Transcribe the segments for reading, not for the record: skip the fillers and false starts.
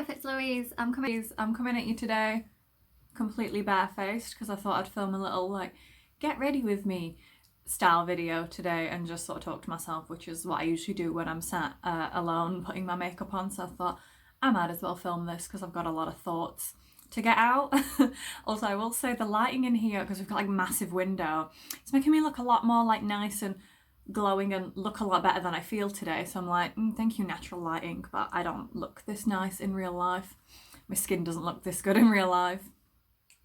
Eyup, it's Louise. I'm coming at you today completely barefaced because I thought I'd film a little like get ready with me style video today and just sort of talk to myself, which is what I usually do when I'm sat alone putting my makeup on. So I thought I might as well film this because I've got a lot of thoughts to get out. Also, I will say the lighting in here, because we've got like a massive window, it's making me look a lot more like nice and glowing and look a lot better than I feel today. So I'm like, thank you, natural lighting, but I don't look this nice in real life. My skin doesn't look this good in real life.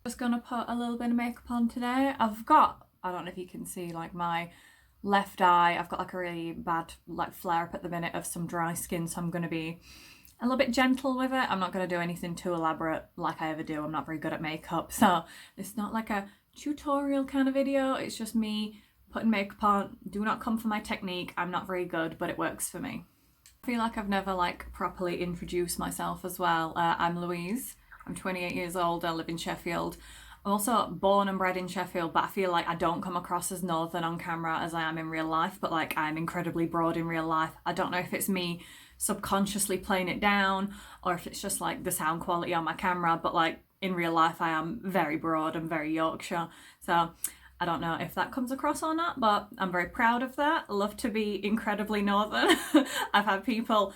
Just gonna put a little bit of makeup on today. I've got, I don't know if you can see, like my left eye, I've got like a really bad like flare up at the minute of some dry skin, so I'm gonna be a little bit gentle with it. I'm not going to do anything too elaborate like I ever do. I'm not very good at makeup, so it's not like a tutorial kind of video. It's just me putting makeup on. Do not come for my technique. I'm not very good, but it works for me. I feel like I've never like properly introduced myself as well. I'm Louise. I'm 28 years old. I live in Sheffield. I'm also born and bred in Sheffield, but I feel like I don't come across as northern on camera as I am in real life, but like I'm incredibly broad in real life. I don't know if it's me subconsciously playing it down or if it's just like the sound quality on my camera, but like in real life I am very broad and very Yorkshire, so I don't know if that comes across or not, but I'm very proud of that. I love to be incredibly northern. I've had people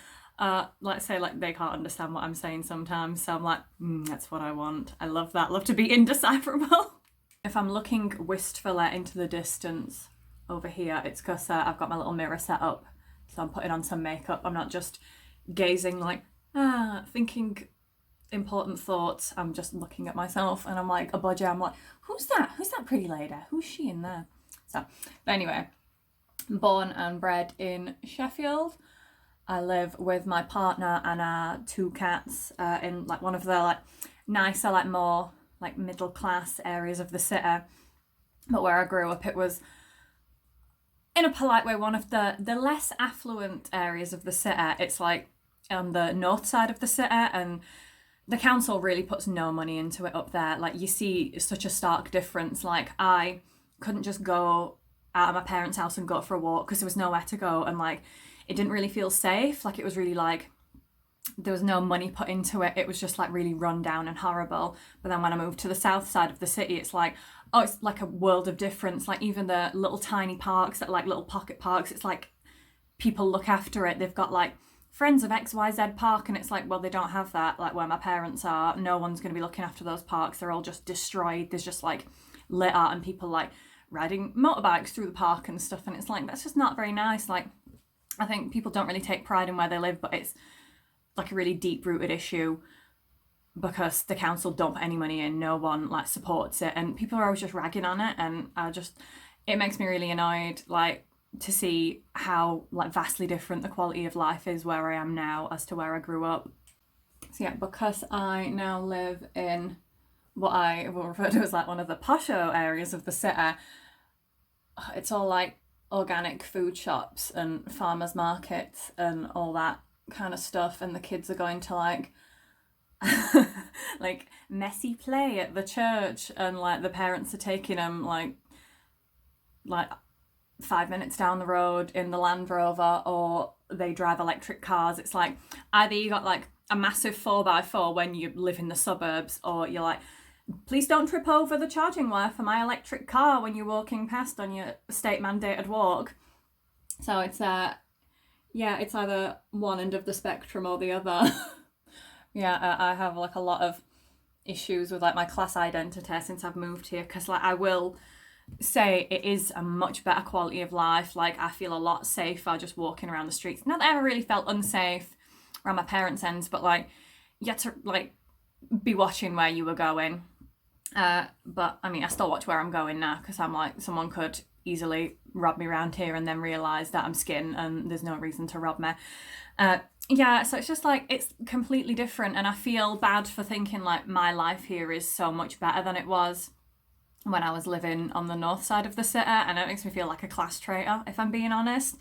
let's say like they can't understand what I'm saying sometimes, so I'm like, that's what I want. I love that. Love to be indecipherable. If I'm looking wistfully into the distance over here, it's because I've got my little mirror set up, so I'm putting on some makeup. I'm not just gazing like thinking important thoughts. I'm just looking at myself and I'm like a budgie. I'm like, who's that pretty lady, who's she in there? So but anyway, born and bred in Sheffield. I live with my partner and our two cats in like one of the like nicer, like more like middle class areas of the city. But where I grew up, it was, in a polite way, one of the less affluent areas of the city. It's like on the north side of the city, and the council really puts no money into it up there. Like you see such a stark difference. Like I couldn't just go out of my parents' house and go for a walk because there was nowhere to go, and like it didn't really feel safe. Like it was really like there was no money put into it. It was just like really run down and horrible. But then when I moved to the south side of the city, it's like, oh, it's like a world of difference. Like even the little tiny parks, that like little pocket parks, it's like people look after it. They've got like Friends of XYZ Park, and it's like, well, they don't have that. Like where my parents are, no one's going to be looking after those parks. They're all just destroyed. There's just like litter and people like riding motorbikes through the park and stuff. And it's like, that's just not very nice. Like I think people don't really take pride in where they live, but it's like a really deep-rooted issue because the council don't put any money in, no one like supports it, and people are always just ragging on it, and it makes me really annoyed, like to see how like vastly different the quality of life is where I am now as to where I grew up. So yeah, because I now live in what I will refer to as like one of the posho areas of the city, it's all like organic food shops and farmers markets and all that kind of stuff, and the kids are going to like like messy play at the church, and like the parents are taking them like 5 minutes down the road in the Land Rover, or they drive electric cars. It's like either you got like a massive 4x4 when you live in the suburbs, or you're like, please don't trip over the charging wire for my electric car when you're walking past on your state mandated walk. So it's yeah, it's either one end of the spectrum or the other. Yeah, I have like a lot of issues with like my class identity since I've moved here, because like I will say it is a much better quality of life. Like I feel a lot safer just walking around the streets. Not that I ever really felt unsafe around my parents' ends, but like you had to like be watching where you were going. But I mean, I still watch where I'm going now, because I'm like, someone could easily rob me around here and then realise that I'm skin and there's no reason to rob me. Yeah, so it's just like, it's completely different, and I feel bad for thinking like my life here is so much better than it was when I was living on the north side of the city, and it makes me feel like a class traitor, if I'm being honest.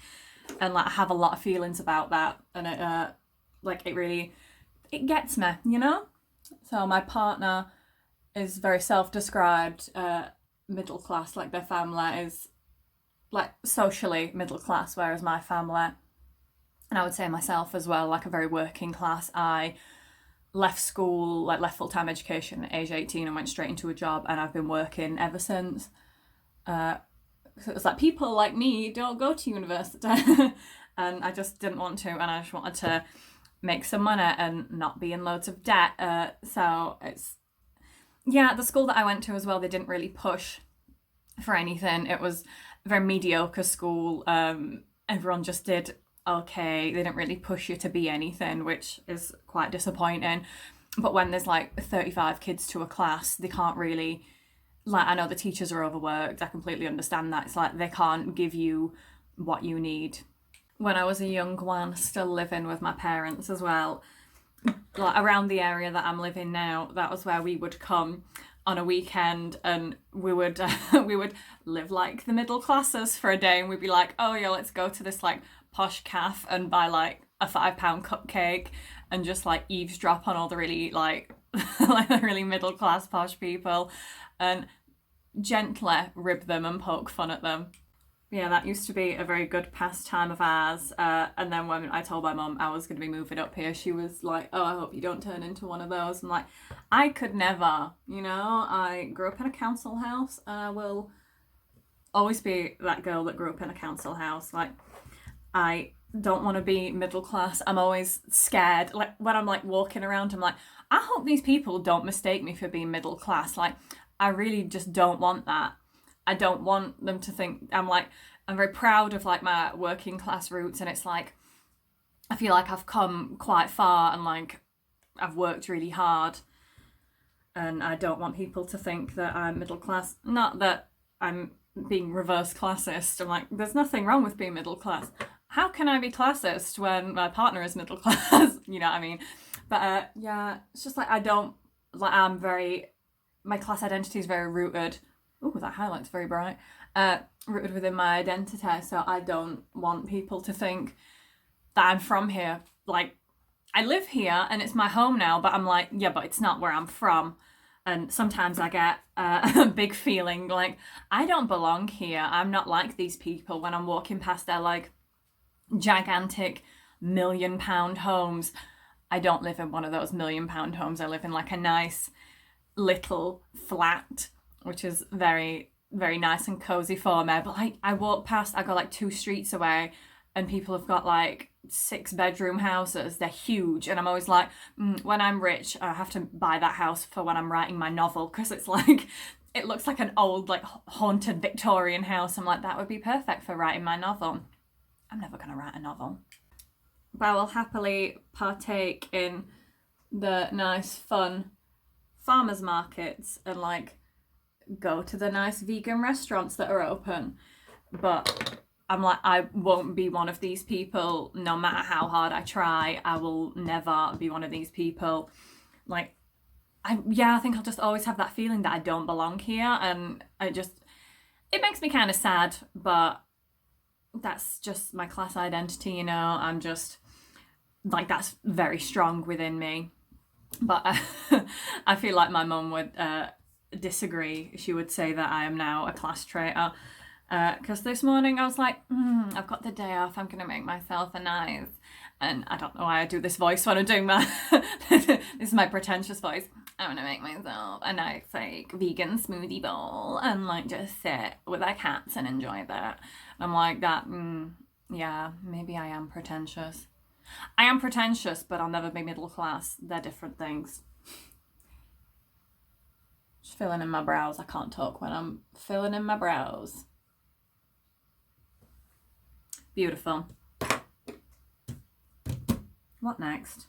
And like I have a lot of feelings about that, and it like it gets me, you know? So my partner is very self-described middle class, like their family is like socially middle class, whereas my family, and I would say myself as well, like a very working class. I left school, like left full-time education at age 18 and went straight into a job, and I've been working ever since. So it's like, people like me don't go to university. And I just didn't want to, and I just wanted to make some money and not be in loads of debt. So it's, yeah, the school that I went to as well, they didn't really push for anything. It was a very mediocre school. Everyone just did okay. They didn't really push you to be anything, which is quite disappointing. But when there's like 35 kids to a class, they can't really, like, I know the teachers are overworked. I completely understand that. It's like they can't give you what you need. When I was a young one, still living with my parents as well, like around the area that I'm living now, that was where we would come on a weekend, and we would we would live like the middle classes for a day, and we'd be like, oh yeah, let's go to this like posh cafe and buy like a £5 cupcake and just like eavesdrop on all the really like like the really middle class posh people and gently rib them and poke fun at them. Yeah, that used to be a very good pastime of ours. And then when I told my mum I was going to be moving up here, she was like, oh, I hope you don't turn into one of those. I'm like, I could never, you know, I grew up in a council house, and I will always be that girl that grew up in a council house. Like, I don't want to be middle class. I'm always scared. Like, when I'm like walking around, I'm like, I hope these people don't mistake me for being middle class. Like, I really just don't want that. I don't want them to think I'm very proud of like my working class roots, and it's like, I feel like I've come quite far and like I've worked really hard, and I don't want people to think that I'm middle class. Not that I'm being reverse classist. I'm like, there's nothing wrong with being middle class. How can I be classist when my partner is middle class? You know what I mean? But yeah, it's just like, my class identity is very rooted. Oh, that highlight's very bright. Rooted within my identity, so I don't want people to think that I'm from here. Like, I live here and it's my home now, but I'm like, yeah, but it's not where I'm from. And sometimes I get a big feeling like I don't belong here. I'm not like these people when I'm walking past their like gigantic £1 million homes. I don't live in one of those £1 million homes. I live in like a nice little flat, which is very, very nice and cozy for me. But like, I walk past, I go like 2 streets away, and people have got like 6-bedroom houses. They're huge, and I'm always like, when I'm rich, I have to buy that house for when I'm writing my novel, because it's like, it looks like an old like haunted Victorian house. I'm like, that would be perfect for writing my novel. I'm never gonna write a novel, but I will happily partake in the nice, fun farmers markets and like go to the nice vegan restaurants that are open. But I'm like, I won't be one of these people. No matter how hard I try, I will never be one of these people. Like, I think I'll just always have that feeling that I don't belong here, and it makes me kind of sad, but that's just my class identity, you know. I'm just like, that's very strong within me. But I feel like my mum would disagree. She would say that I am now a class traitor, because this morning I was like, I've got the day off, I'm gonna make myself a nice, and I don't know why I do this voice when I'm doing my this is my pretentious voice. I'm gonna make myself a nice like vegan smoothie bowl and like just sit with our cats and enjoy that. I'm like, that yeah, maybe I am pretentious. I am pretentious, but I'll never be middle class. They're different things. Just filling in my brows. I can't talk when I'm filling in my brows. Beautiful. What next?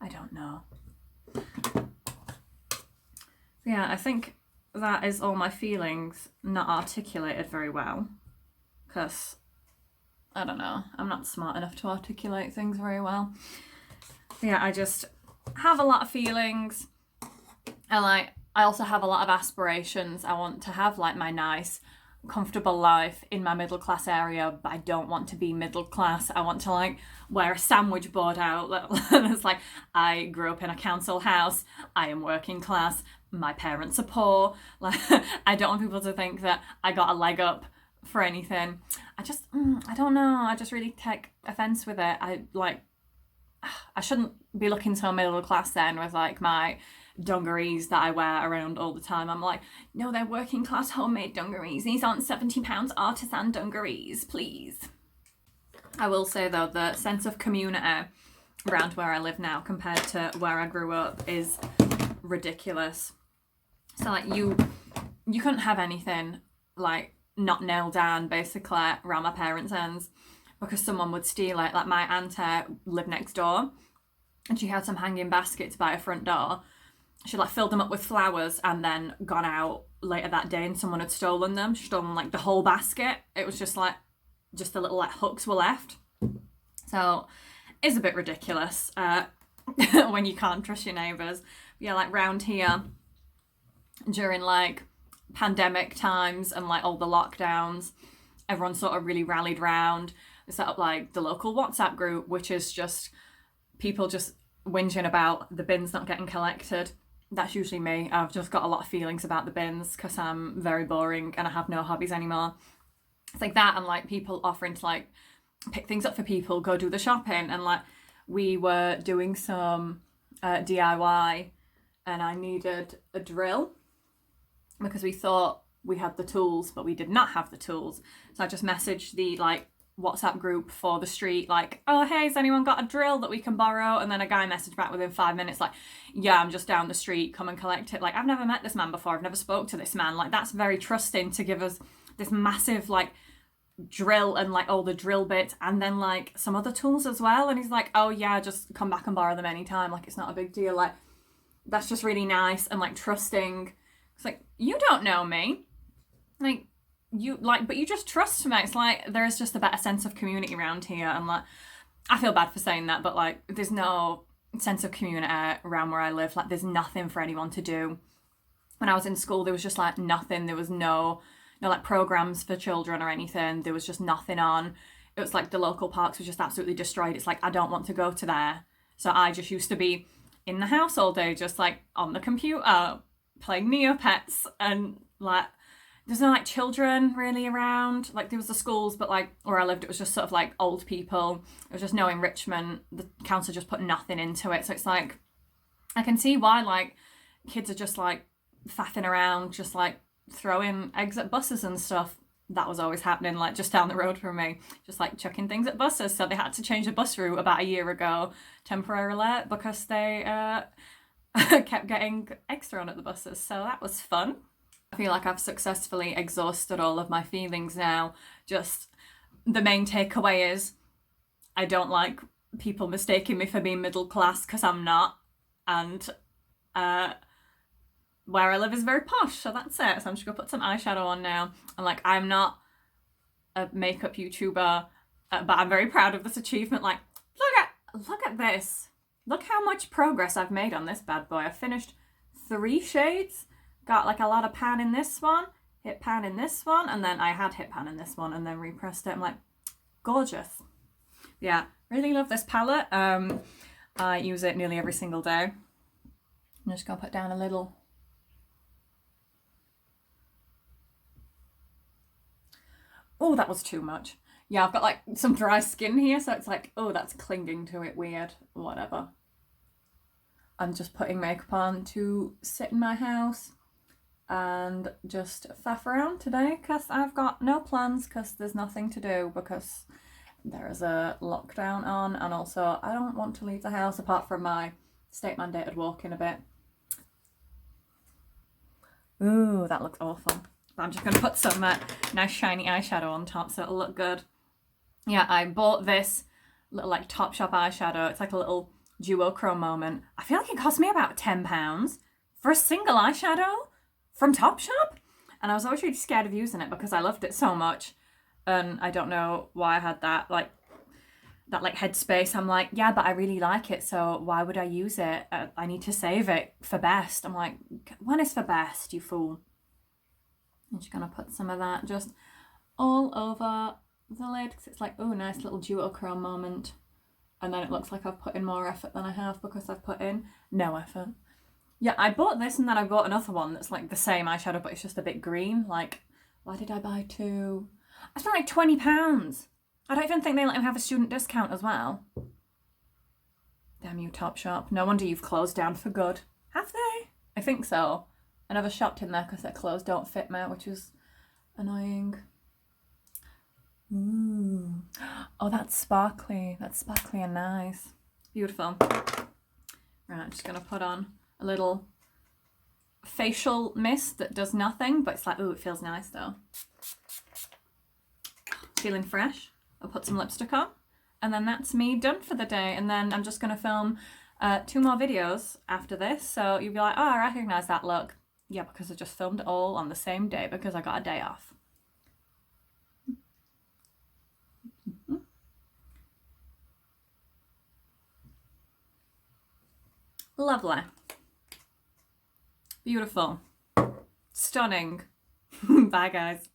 I don't know. Yeah, I think that is all my feelings not articulated very well, because I don't know, I'm not smart enough to articulate things very well. Yeah, I just have a lot of feelings, and like, I also have a lot of aspirations. I want to have like my nice, comfortable life in my middle class area, but I don't want to be middle class. I want to like wear a sandwich board out that's like, I grew up in a council house, I am working class, my parents are poor. Like, I don't want people to think that I got a leg up for anything. I don't know, I just really take offense with it. I shouldn't be looking so middle class then with like my dungarees that I wear around all the time. I'm like, no, they're working class homemade dungarees. These aren't £70 artisan dungarees, please. I will say though, the sense of community around where I live now compared to where I grew up is ridiculous. So like you couldn't have anything like not nailed down basically around my parents' ends because someone would steal it. Like my auntie lived next door and she had some hanging baskets by her front door. She like filled them up with flowers and then gone out later that day and someone had stolen them. She'd stolen like the whole basket. It was just the little like hooks were left. So it's a bit ridiculous when you can't trust your neighbours. Yeah, like round here during like pandemic times and like all the lockdowns, everyone sort of really rallied round. They set up like the local WhatsApp group, which is just people just whinging about the bins not getting collected. That's usually me. I've just got a lot of feelings about the bins because I'm very boring and I have no hobbies anymore. It's like that and like people offering to like pick things up for people, go do the shopping. And like we were doing some DIY and I needed a drill because we thought we had the tools, but we did not have the tools. So I just messaged the like WhatsApp group for the street, like, oh, hey, has anyone got a drill that we can borrow? And then a guy messaged back within 5 minutes, like, yeah, I'm just down the street, come and collect it. Like, I've never met this man before. I've never spoke to this man. Like, that's very trusting to give us this massive, like, drill and, like, all the drill bits and then, like, some other tools as well. And he's like, oh, yeah, just come back and borrow them anytime. Like, it's not a big deal. Like, that's just really nice and, like, trusting. It's like, you don't know me. Like, you like, but you just trust me. It's like there is just a better sense of community around here, and like I feel bad for saying that, but like there's no sense of community around where I live. Like there's nothing for anyone to do. When I was in school, there was just like nothing. There was no like programs for children or anything. There was just nothing on. It was like the local parks were just absolutely destroyed. It's like I don't want to go to there. So I just used to be in the house all day, just like on the computer, playing Neopets and like. There's no like children really around. Like there was the schools, but like where I lived, it was just sort of like old people. There was just no enrichment. The council just put nothing into it. So it's like, I can see why like kids are just like faffing around, just like throwing eggs at buses and stuff. That was always happening like just down the road from me, just like chucking things at buses. So they had to change the bus route about a year ago temporarily because they kept getting eggs thrown at the buses. So that was fun. I feel like I've successfully exhausted all of my feelings now. Just the main takeaway is I don't like people mistaking me for being middle class because I'm not. And where I live is very posh, so that's it. So I'm just gonna put some eyeshadow on now. And like I'm not a makeup YouTuber, but I'm very proud of this achievement. Like look at this. Look how much progress I've made on this bad boy. I've finished 3 shades. Got like a lot of pan in this one, hit pan in this one, and then I had hit pan in this one and then repressed it. I'm like, gorgeous. Yeah, really love this palette. I use it nearly every single day. I'm just gonna put down a little. Oh, that was too much. Yeah, I've got like some dry skin here, so it's like, oh, that's clinging to it weird. Whatever. I'm just putting makeup on to sit in my house and just faff around today because I've got no plans because there's nothing to do because there is a lockdown on, and also I don't want to leave the house apart from my state mandated walk in a bit. Ooh, that looks awful. I'm just going to put some nice shiny eyeshadow on top so it'll look good. Yeah, I bought this little like Topshop eyeshadow. It's like a little duochrome moment. I feel like it cost me about £10 for a single eyeshadow from Topshop, and I was always really scared of using it because I loved it so much, and I don't know why I had that headspace. I'm like, yeah, but I really like it, so why would I use it? I need to save it for best. I'm like, when is for best, you fool? I'm just gonna put some of that just all over the lid because it's like, oh, nice little duochrome moment. And then it looks like I've put in more effort than I have because I've put in no effort. Yeah, I bought this and then I bought another one that's like the same eyeshadow, but it's just a bit green. Like, why did I buy 2? I spent like £20. I don't even think they let him have a student discount as well. Damn you, Topshop. No wonder you've closed down for good. Have they? I think so. I never shopped in there because their clothes don't fit me, which is annoying. Ooh. Oh, that's sparkly. That's sparkly and nice. Beautiful. Right, I'm just going to put on a little facial mist that does nothing, but it's like, ooh, it feels nice though. Feeling fresh. I'll put some lipstick on, and then that's me done for the day. And then I'm just going to film 2 more videos after this, so you'll be like, oh, I recognise that look. Yeah, because I just filmed it all on the same day because I got a day off. Lovely. Beautiful. Stunning. Bye, guys.